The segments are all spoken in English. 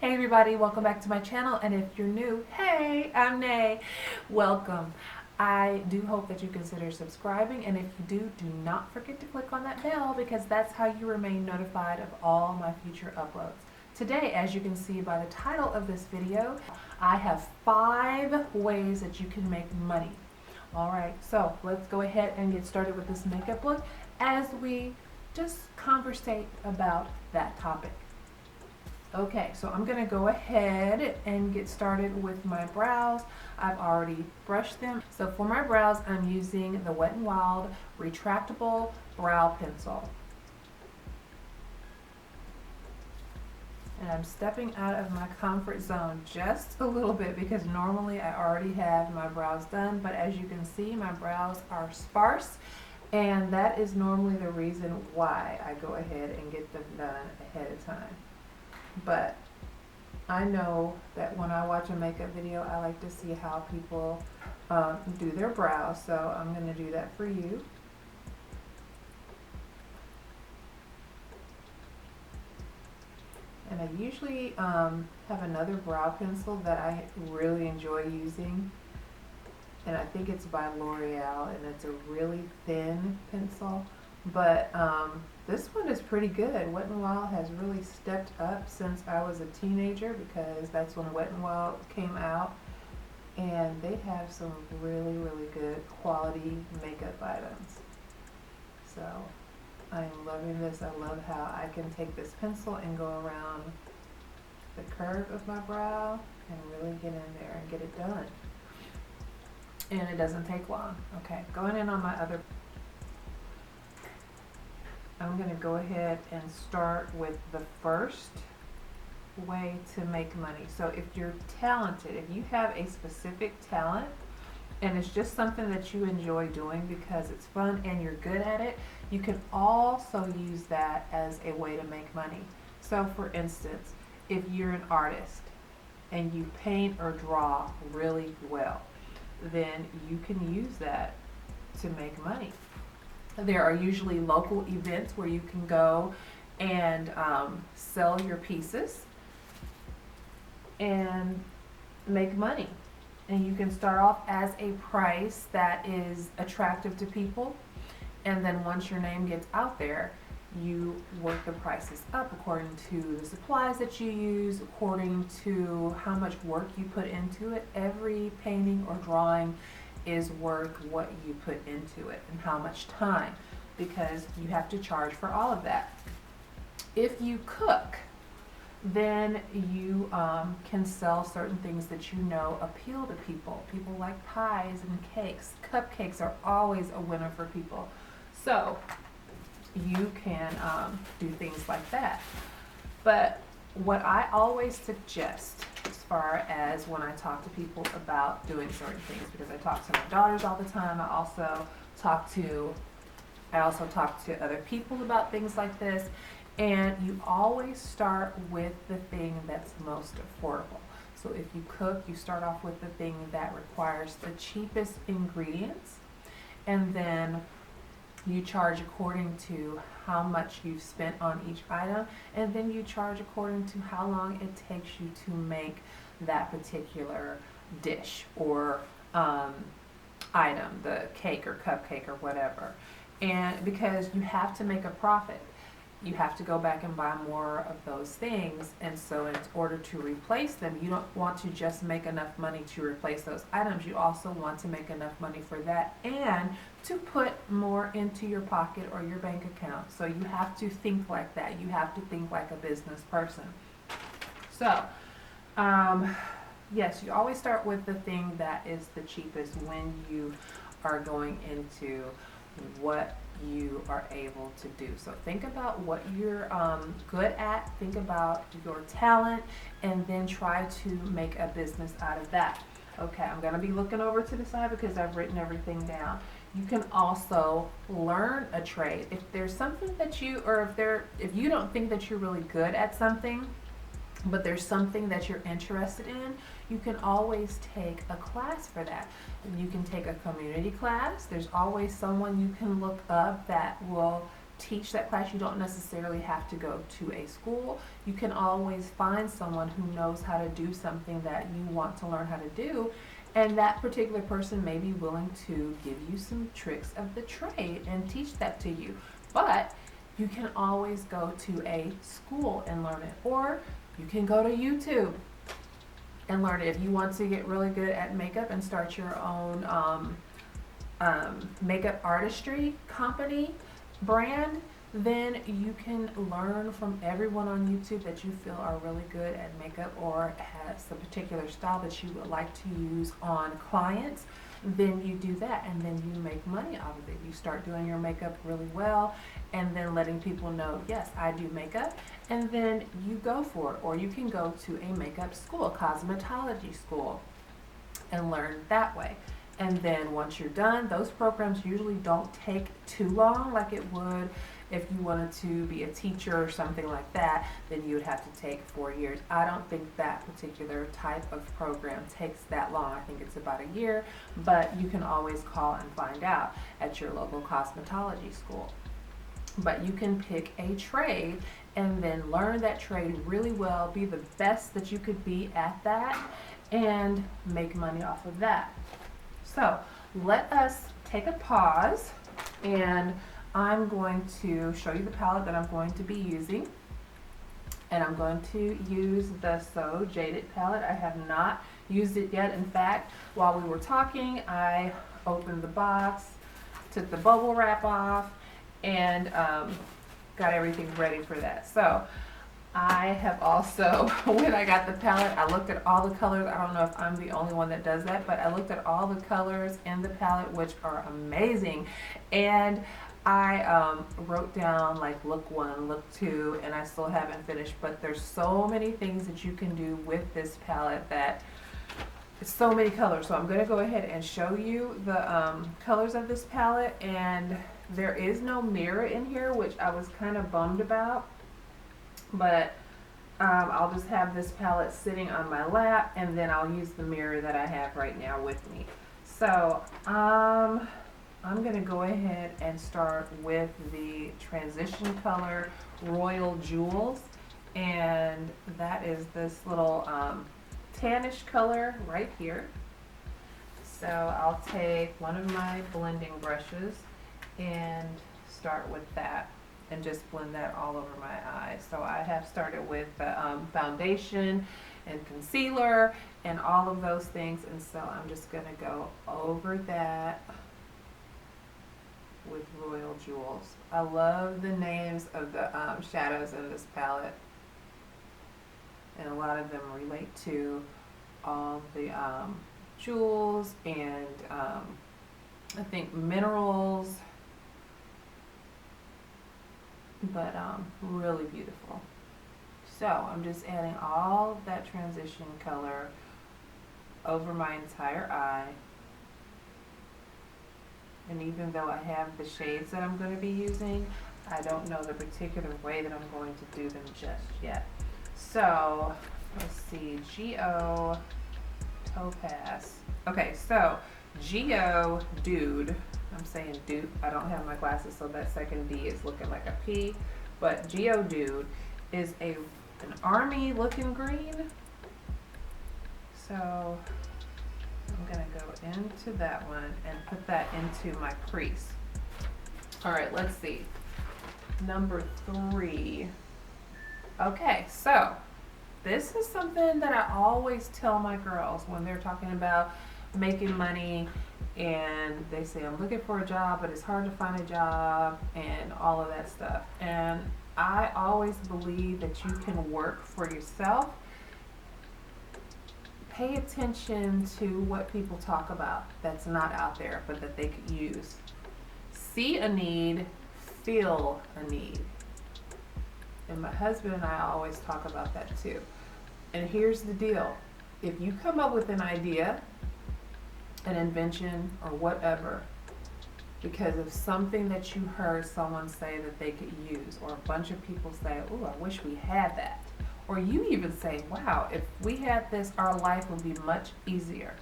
Hey everybody, welcome back to my channel, and if you're new, hey, I'm Nay. Welcome. I do hope that you consider subscribing, and if you do not forget to click on that bell because that's how you remain notified of all my future uploads. Today, as you can see by the title of this video, I have 5 ways that you can make money. Alright, so let's go ahead and get started with this makeup look as we just conversate about that topic. Okay, so I'm going to go ahead and get started with my brows. I've already brushed them. So for my brows, I'm using the Wet n Wild Retractable Brow Pencil. And I'm stepping out of my comfort zone just a little bit because normally I already have my brows done, but as you can see, my brows are sparse, and that is normally the reason why I go ahead and get them done ahead of time. But I know that when I watch a makeup video, I like to see how people do their brows, so I'm going to do that for you. And I usually have another brow pencil that I really enjoy using, and I think it's by L'Oreal, and it's a really thin pencil, but this one is pretty good. Wet n Wild has really stepped up since I was a teenager because that's when Wet n Wild came out, and they have some really good quality makeup items. So I'm loving this. I love how I can take this pencil and go around the curve of my brow and really get in there and get it done. And it doesn't take long. Okay, going in on my other, I'm going to go ahead and start with the first way to make money. So if you're talented, if you have a specific talent and it's just something that you enjoy doing because it's fun and you're good at it, you can also use that as a way to make money. So for instance, if you're an artist and you paint or draw really well, then you can use that to make money. There are usually local events where you can go and sell your pieces and make money. And you can start off as a price that is attractive to people, and then once your name gets out there, you work the prices up according to the supplies that you use, according to how much work you put into it. Every painting or drawing is worth what you put into it and how much time, because you have to charge for all of that. If you cook, then you can sell certain things that you know appeal to people. People like pies and cakes. Cupcakes are always a winner for people. So you can do things like that. But what I always suggest as far as when I talk to people about doing certain things, because I talk to my daughters all the time, I also talk to other people about things like this, and you always start with the thing that's most affordable. So if you cook, you start off with the thing that requires the cheapest ingredients, and then you charge according to how much you've spent on each item, and then you charge according to how long it takes you to make that particular dish or item, the cake or cupcake or whatever. And because you have to make a profit, you have to go back and buy more of those things, and so in order to replace them, you don't want to just make enough money to replace those items. You also want to make enough money for that and to put more into your pocket or your bank account. So you have to think like that. You have to think like a business person. So yes, you always start with the thing that is the cheapest when you are going into what you are able to do. So think about what you're good at, think about your talent, and then try to make a business out of that. Okay, I'm going to be looking over to the side because I've written everything down. You can also learn a trade. If there's something that you, or if you don't think that you're really good at something, but there's something that you're interested in, you can always take a class for that. You can take a community class. There's always someone you can look up that will teach that class. You don't necessarily have to go to a school. You can always find someone who knows how to do something that you want to learn how to do, and that particular person may be willing to give you some tricks of the trade and teach that to you. But you can always go to a school and learn it, or you can go to YouTube and learn it. If you want to get really good at makeup and start your own makeup artistry company, brand, then you can learn from everyone on YouTube that you feel are really good at makeup or has a particular style that you would like to use on clients. Then you do that, and then you make money out of it. You start doing your makeup really well, and then letting people know, yes, I do makeup, and then you go for it. Or you can go to a makeup school, cosmetology school, and learn that way. And then once you're done, those programs usually don't take too long like it would if you wanted to be a teacher or something like that. Then you would have to take 4 years. I don't think that particular type of program takes that long. I think it's about a year, but you can always call and find out at your local cosmetology school. But you can pick a trade and then learn that trade really well, be the best that you could be at that, and make money off of that. So let us take a pause, and I'm going to show you the palette that I'm going to be using. And I'm going to use the So Jaded palette. I have not used it yet. In fact, while we were talking, I opened the box, took the bubble wrap off, and got everything ready for that. So I have also, when I got the palette, I looked at all the colors. I don't know if I'm the only one that does that, but I looked at all the colors in the palette, which are amazing. And I wrote down like look 1, look 2, and I still haven't finished, but there's so many things that you can do with this palette that it's so many colors. So I'm going to go ahead and show you the colors of this palette, and there is no mirror in here, which I was kind of bummed about, but I'll just have this palette sitting on my lap, and then I'll use the mirror that I have right now with me. So I'm going to go ahead and start with the transition color Royal Jewels, and that is this little tannish color right here. So I'll take one of my blending brushes and start with that and just blend that all over my eyes. So I have started with the foundation and concealer and all of those things, and so I'm just going to go over that with Royal Jewels. I love the names of the shadows in this palette, and a lot of them relate to all the jewels and I think minerals, but really beautiful. So I'm just adding all of that transition color over my entire eye. And even though I have the shades that I'm going to be using, I don't know the particular way that I'm going to do them just yet. So let's see, G.O. Topaz. Okay, so G.O. Dude. I'm saying dude. I don't have my glasses, so that second D is looking like a P. But G.O. Dude is an army looking green. So I'm going to go into that one and put that into my crease. All right, let's see. Number 3. Okay, so this is something that I always tell my girls when they're talking about making money and they say, I'm looking for a job, but it's hard to find a job and all of that stuff. And I always believe that you can work for yourself. Pay attention to what people talk about that's not out there, but that they could use. See a need, feel a need. And my husband and I always talk about that too. And here's the deal. If you come up with an idea, an invention, or whatever, because of something that you heard someone say that they could use, or a bunch of people say, ooh, I wish we had that. Or you even say, wow, if we had this, our life would be much easier.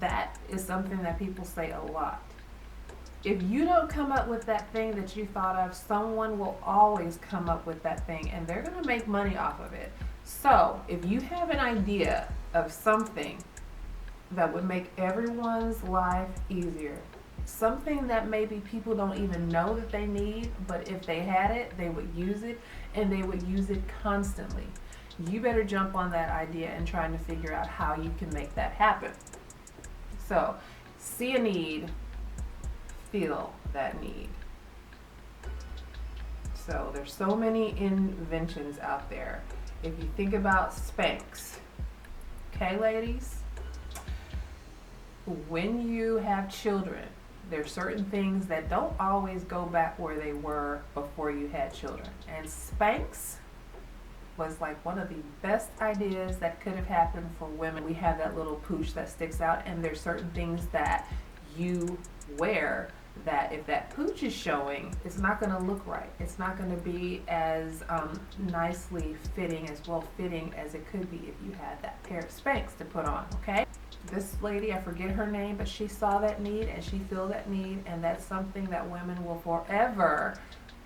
That is something that people say a lot. If you don't come up with that thing that you thought of, someone will always come up with that thing and they're going to make money off of it. So if you have an idea of something that would make everyone's life easier, something that maybe people don't even know that they need, but if they had it, they would use it, and they would use it constantly. You better jump on that idea and trying to figure out how you can make that happen. So, see a need, feel that need. So, there's so many inventions out there. If you think about Spanx, okay, ladies? When you have children, there's certain things that don't always go back where they were before you had children. And Spanx was like one of the best ideas that could have happened for women. We have that little pooch that sticks out, and there's certain things that you wear that if that pooch is showing, it's not going to look right. It's not going to be as nicely fitting, as well fitting as it could be if you had that pair of Spanx to put on, okay? This lady, I forget her name, but she saw that need and she filled that need, and that's something that women will forever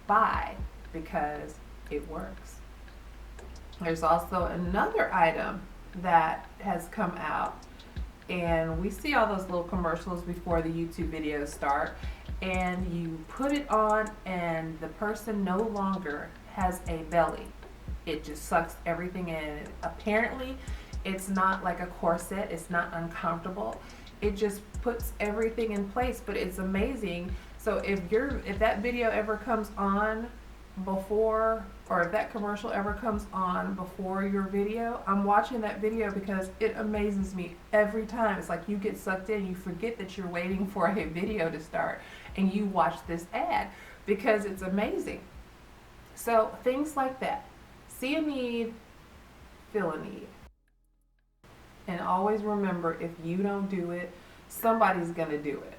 buy because it works. There's also another item that has come out, and we see all those little commercials before the YouTube videos start, and you put it on and the person no longer has a belly. It just sucks everything in. Apparently, it's not like a corset. It's not uncomfortable. It just puts everything in place, but it's amazing. So if that video ever comes on before, or if that commercial ever comes on before your video, I'm watching that video because it amazes me every time. It's like you get sucked in, you forget that you're waiting for a video to start, and you watch this ad because it's amazing. So things like that. See a need, feel a need. And always remember, if you don't do it, somebody's going to do it.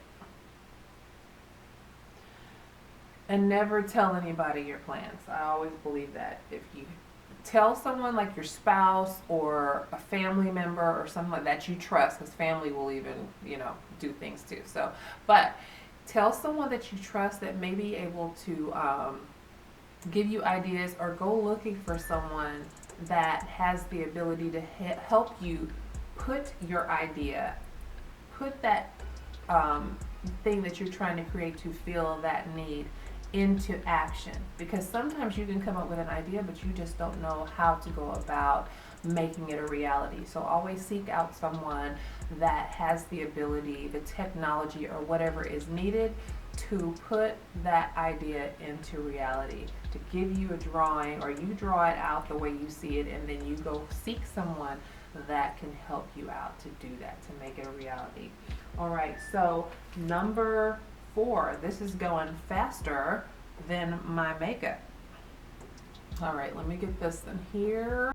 And never tell anybody your plans. I always believe that. If you tell someone, like your spouse or a family member or someone that you trust, because family will even, do things too. So, but tell someone that you trust that may be able to give you ideas, or go looking for someone that has the ability to help you put your idea, put that thing that you're trying to create to fill that need into action. Because sometimes you can come up with an idea, but you just don't know how to go about making it a reality. So always seek out someone that has the ability, the technology, or whatever is needed to put that idea into reality, to give you a drawing, or you draw it out the way you see it, and then you go seek someone that can help you out to do that, to make it a reality. All right, so number 4, this is going faster than my makeup. All right, let me get this in here.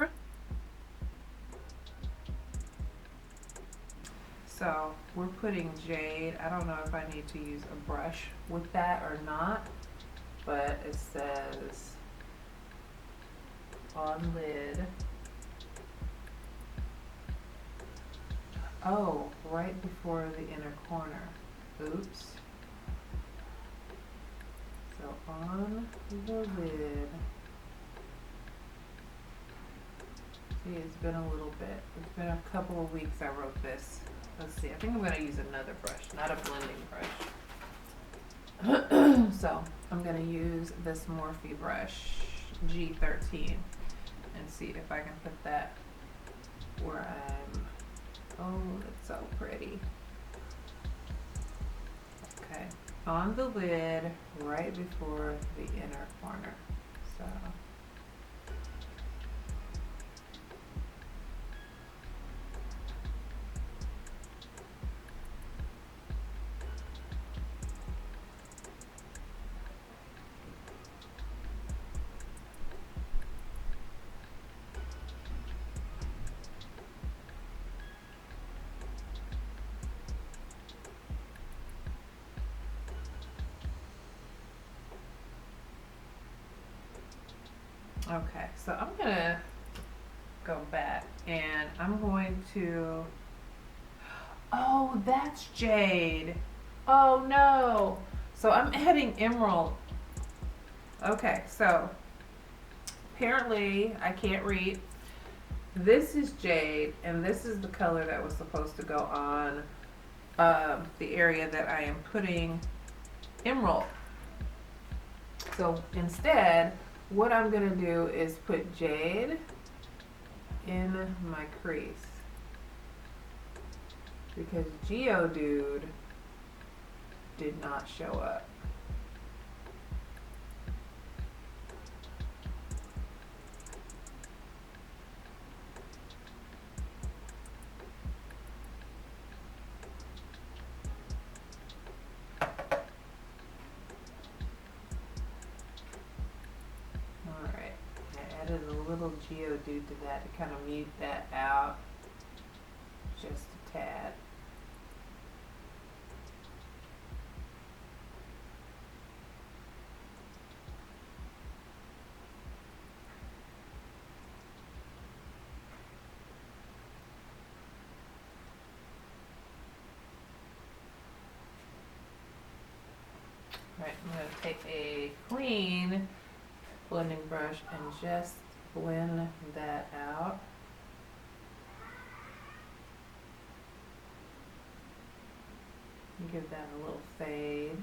So we're putting Jade. I don't know if I need to use a brush with that or not, but it says on lid. Oh, right before the inner corner. Oops. So on the lid. See, it's been a little bit. It's been a couple of weeks I wrote this. Let's see, I think I'm going to use another brush, not a blending brush. So I'm going to use this Morphe brush, G13, and see if I can put that where I'm, oh, it's so pretty. Okay, on the lid, right before the inner corner. So okay, so I'm gonna go back and I'm going to, oh, that's Jade. Oh no. So I'm adding emerald. Okay, so apparently I can't read. This is jade, and this is the color that was supposed to go on the area that I am putting emerald. So instead, what I'm gonna do is put jade in my crease, because Geodude did not show up. Alright, I added a little Geodude to that to kind of mute that out just a tad. Right, I'm going to take a clean blending brush and just blend that out. Give that a little fade.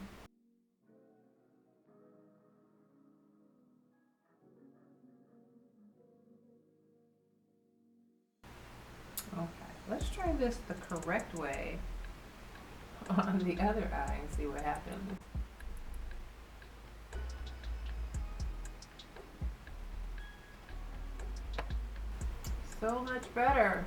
Okay, let's try this the correct way on the other eye and see what happens. So much better.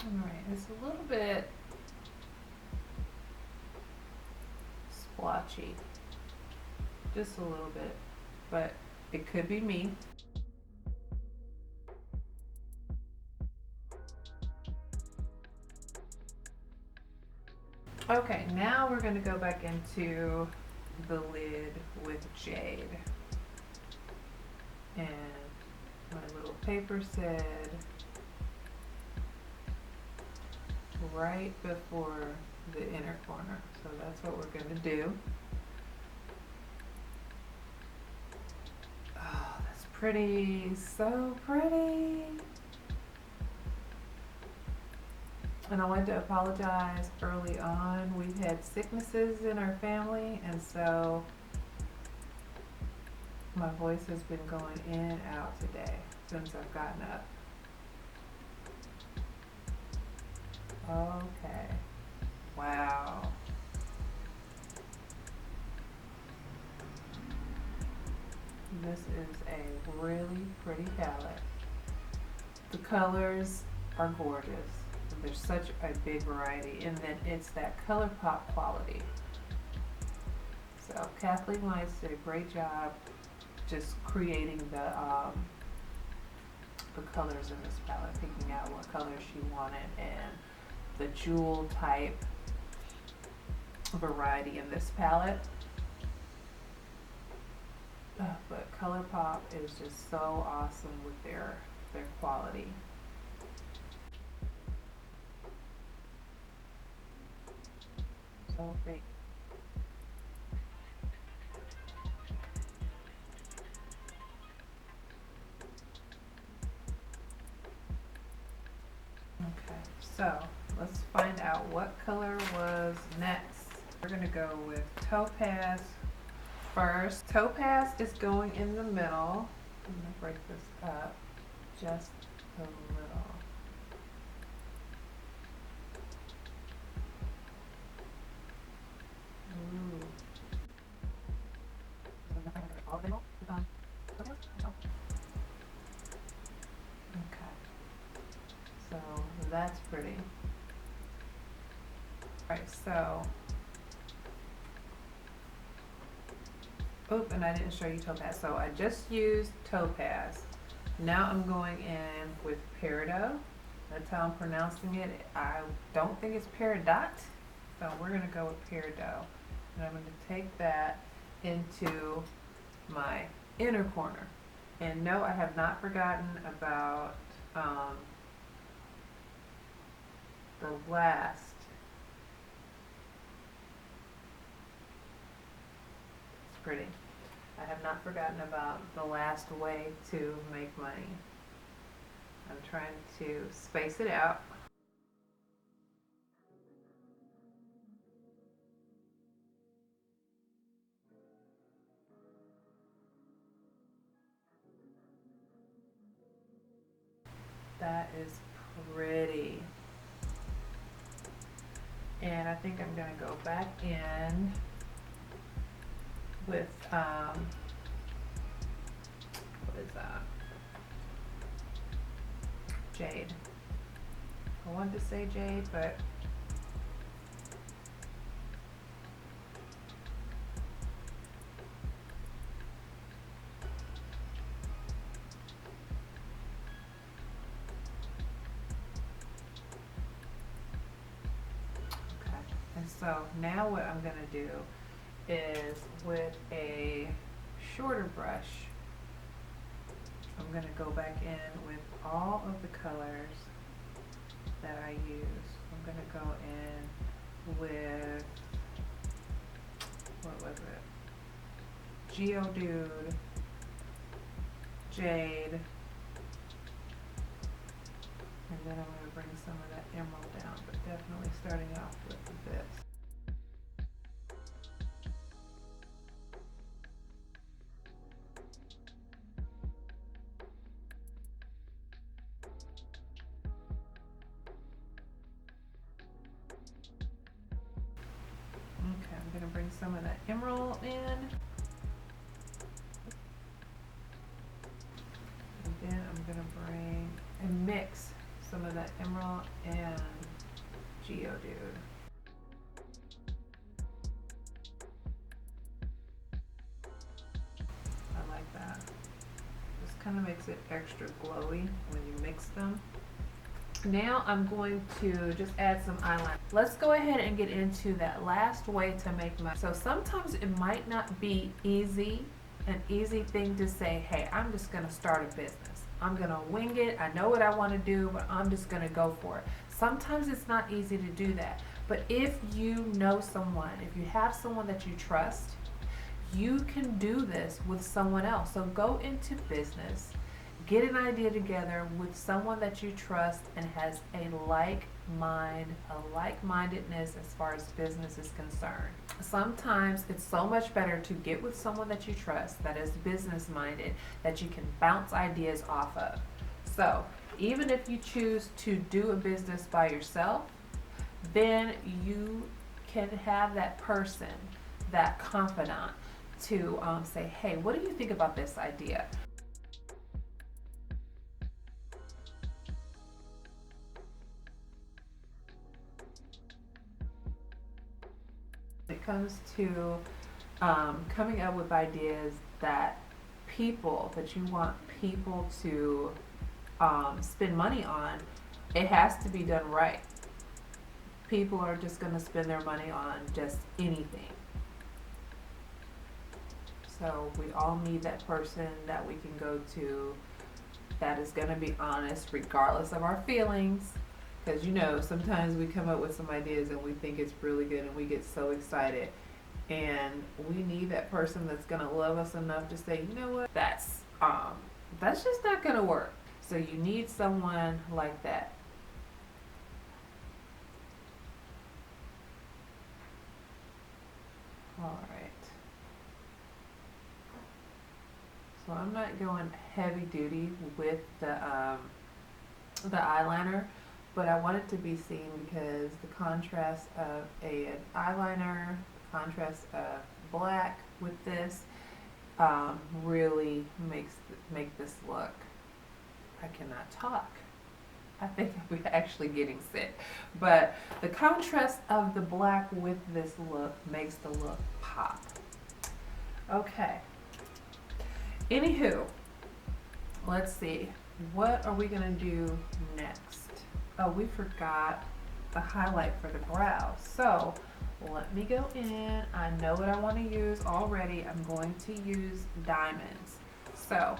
Alright, it's a little bit splotchy. Just a little bit, but it could be me. Okay, now we're going to go back into the lid with jade. And my little paper said right before the inner corner. So that's what we're going to do. Oh, that's pretty. So pretty. And I wanted to apologize early on. We've had sicknesses in our family, and so my voice has been going in and out today since I've gotten up. Okay. Wow. This is a really pretty palette. The colors are gorgeous. There's such a big variety, and then it's that ColourPop quality. So Kathleen Lights did a great job just creating the colors in this palette, picking out what colors she wanted and the jewel type variety in this palette. But ColourPop is just so awesome with their quality. So great. Okay, so let's find out what color was next. We're gonna go with Topaz first. Topaz is going in the middle. I'm gonna break this up just a little. Ooh. Okay. So that's pretty. Alright, so and I didn't show you Topaz. So I just used Topaz. Now I'm going in with Peridot. That's how I'm pronouncing it. I don't think it's peridot, so we're gonna go with peridot. And I'm gonna take that into my inner corner. And no, I have not forgotten about the last. It's pretty. I have not forgotten about the last way to make money. I'm trying to space it out. That is pretty. And I think I'm gonna go back in with, what is that? Jade. I wanted to say Jade, but so now what I'm gonna do is with a shorter brush, I'm gonna go back in with all of the colors that I use. I'm gonna go in with, what was it? Geodude, Jade, and then I'm gonna bring some of that emerald down, but definitely starting off with this. Okay, I'm gonna bring some of that emerald in. And then I'm gonna bring and mix some of that emerald and Geodude. I like that. This kind of makes it extra glowy when you mix them. Now I'm going to just add some eyeliner. Let's go ahead and get into that last way to make money. So sometimes it might not be an easy thing to say, hey, I'm just gonna start a business. I'm gonna wing it. I know what I wanna do, but I'm just gonna go for it. Sometimes it's not easy to do that. But if you know someone, if you have someone that you trust, you can do this with someone else. So go into business, get an idea together with someone that you trust and has a like-mindedness as far as business is concerned. Sometimes it's so much better to get with someone that you trust, that is business minded, that you can bounce ideas off of. So even if you choose to do a business by yourself, then you can have that person, that confidant, to say, hey, what do you think about this idea? It comes to coming up with ideas that you want people to spend money on, it has to be done right. People are just going to spend their money on just anything. So we all need that person that we can go to that is going to be honest regardless of our feelings. Because you know, sometimes we come up with some ideas and we think it's really good and we get so excited. And we need that person that's going to love us enough to say, you know what, that's just not going to work. So you need someone like that. All right. So I'm not going heavy duty with the eyeliner, but I want it to be seen because the contrast of an eyeliner, the contrast of black with this really make this look. I cannot talk. I think we're actually getting sick. But the contrast of the black with this look makes the look pop. Okay. Anywho, let's see. What are we gonna do next? Oh, we forgot the highlight for the brow. So let me go in. I know what I want to use already. I'm going to use diamonds. So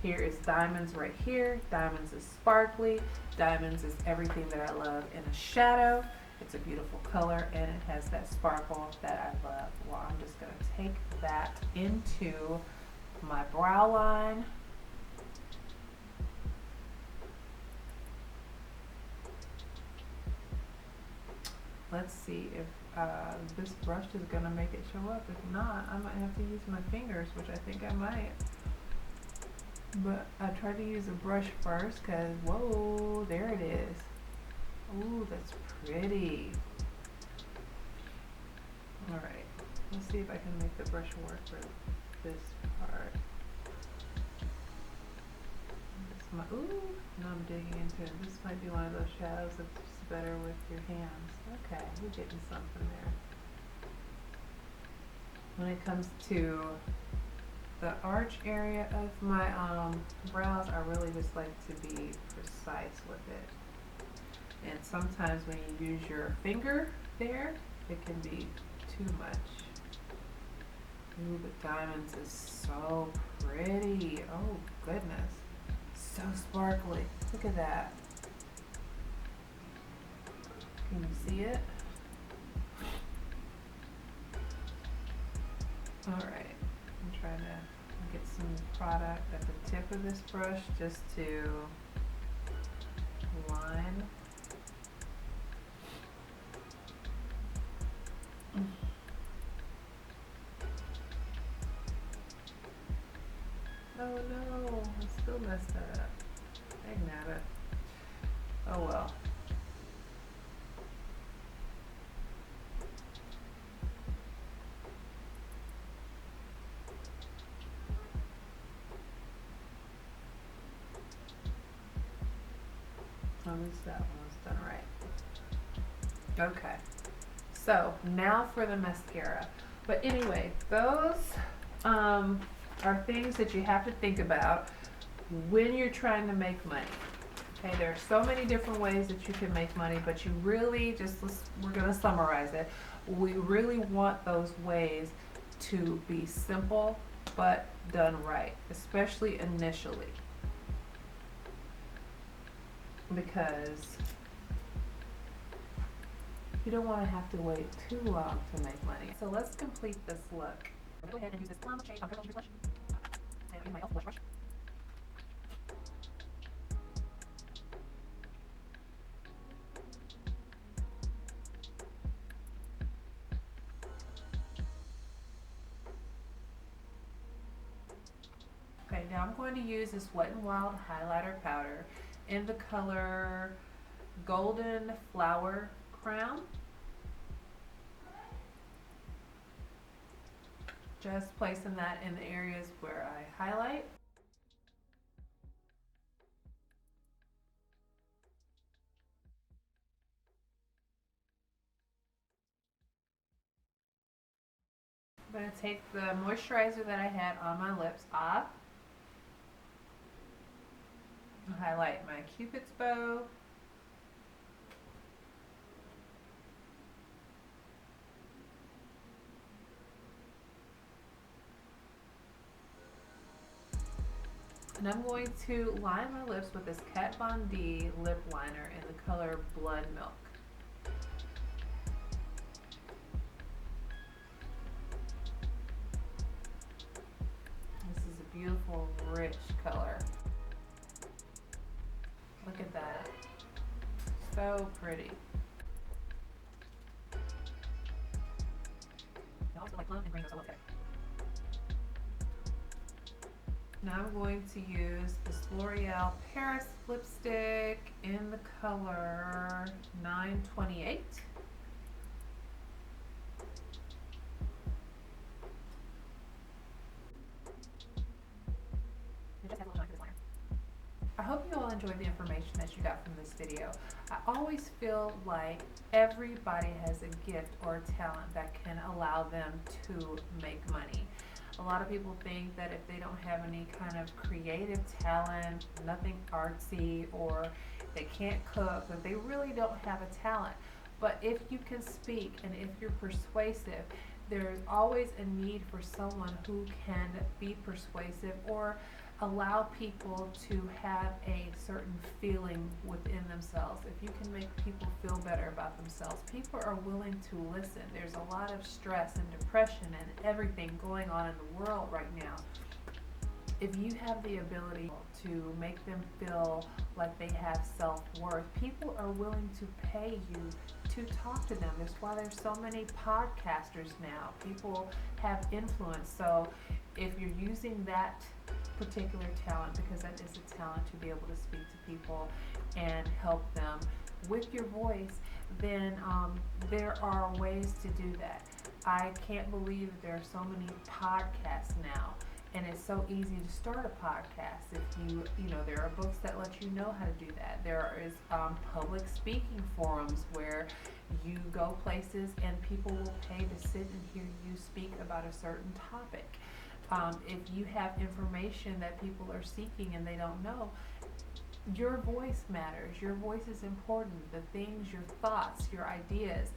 here is diamonds right here. Diamonds is sparkly. Diamonds is everything that I love in a shadow. It's a beautiful color and it has that sparkle that I love. Well, I'm just going to take that into my brow line. Let's see if this brush is going to make it show up. If not, I might have to use my fingers, which I think I might. But I tried to use a brush first because, whoa, there it is. Ooh, that's pretty. Alright, let's see if I can make the brush work for this part. Ooh, now I'm digging into it. This might be one of those shadows that's better with your hands. Okay, we're getting something there. When it comes to the arch area of my brows, I really just like to be precise with it. And sometimes when you use your finger there, it can be too much. Ooh, the diamonds is so pretty. Oh, goodness. So sparkly. Look at that. Can you see it? Alright, I'm trying to get some product at the tip of this brush just to line. Oh no, I still messed that up. Dang nabbit. Oh well. At least that one was done right. Okay. So now for the mascara. But anyway, those are things that you have to think about when you're trying to make money. Okay, there are so many different ways that you can make money, but you really we're going to summarize it. We really want those ways to be simple but done right, especially initially. Because you don't want to have to wait too long to make money. So let's complete this look. Go ahead and use this Glam shade. I'm going to use blush. And I'll use my elf blush brush. Okay, now I'm going to use this Wet n Wild highlighter powder in the color Golden Flower Crown. Just placing that in the areas where I highlight. I'm going to take the moisturizer that I had on my lips off. Highlight my Cupid's bow. And I'm going to line my lips with this Kat Von D lip liner in the color Blood Milk. This is a beautiful, rich color. Look at that. So pretty. I also like Glam and Rainbows. I love it. Now I'm going to use this L'Oreal Paris lipstick in the color 928. I hope you all enjoyed the information that you got from this video. I always feel like everybody has a gift or a talent that can allow them to make money. A lot of people think that if they don't have any kind of creative talent, nothing artsy, or they can't cook, that they really don't have a talent. But if you can speak and if you're persuasive, there's always a need for someone who can be persuasive or allow people to have a certain feeling within themselves. If you can make people feel better about themselves, people are willing to listen. There's a lot of stress and depression and everything going on in the world right now. If you have the ability to make them feel like they have self-worth, people are willing to pay you to talk to them. That's why there's so many podcasters now. People have influence. So if you're using that particular talent, because that is a talent to be able to speak to people and help them with your voice, then there are ways to do that. I can't believe that there are so many podcasts now. And it's so easy to start a podcast. If you know, there are books that let you know how to do that. There is public speaking forums where you go places and people will pay to sit and hear you speak about a certain topic. If you have information that people are seeking and they don't know, your voice matters. Your voice is important. The things, your thoughts, your ideas,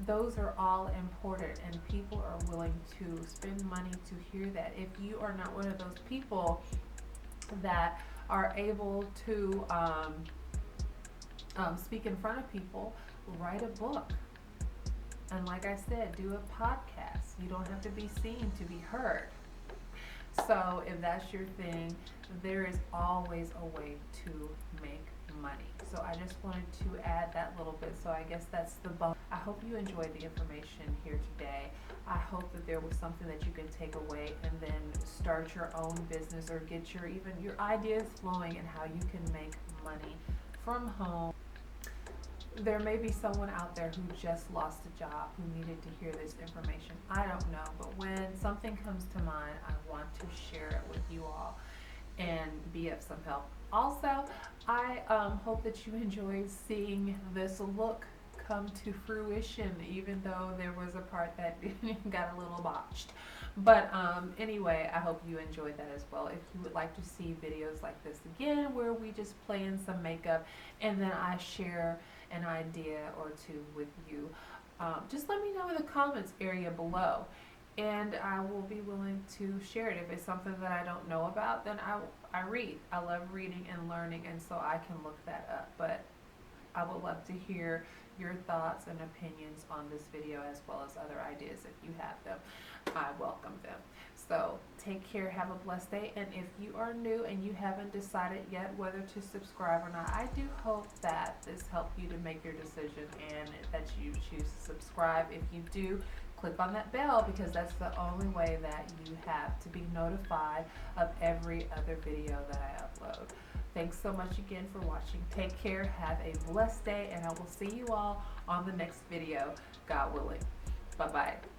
those are all important, and people are willing to spend money to hear that. If you are not one of those people that are able to speak in front of people, write a book. And like I said, do a podcast. You don't have to be seen to be heard. So if that's your thing, there is always a way to make money. So I just wanted to add that little bit. So I guess that's the bonus. I hope you enjoyed the information here today. I hope that there was something that you can take away and then start your own business or get your ideas flowing and how you can make money from home. There may be someone out there who just lost a job who needed to hear this information. I don't know, but when something comes to mind, I want to share it with you all and be of some help. Also, I hope that you enjoyed seeing this look come to fruition, even though there was a part that got a little botched. But anyway, I hope you enjoyed that as well. If you would like to see videos like this again, where we just play in some makeup and then I share an idea or two with you, just let me know in the comments area below. And I will be willing to share it. If it's something that I don't know about, then I read. I love reading and learning, and so I can look that up. But I would love to hear your thoughts and opinions on this video, as well as other ideas if you have them. I welcome them. So take care, have a blessed day, and if you are new and you haven't decided yet whether to subscribe or not, I do hope that this helped you to make your decision and that you choose to subscribe. If you do, click on that bell, because that's the only way that you have to be notified of every other video that I upload. Thanks so much again for watching. Take care, have a blessed day, and I will see you all on the next video, God willing. Bye-bye.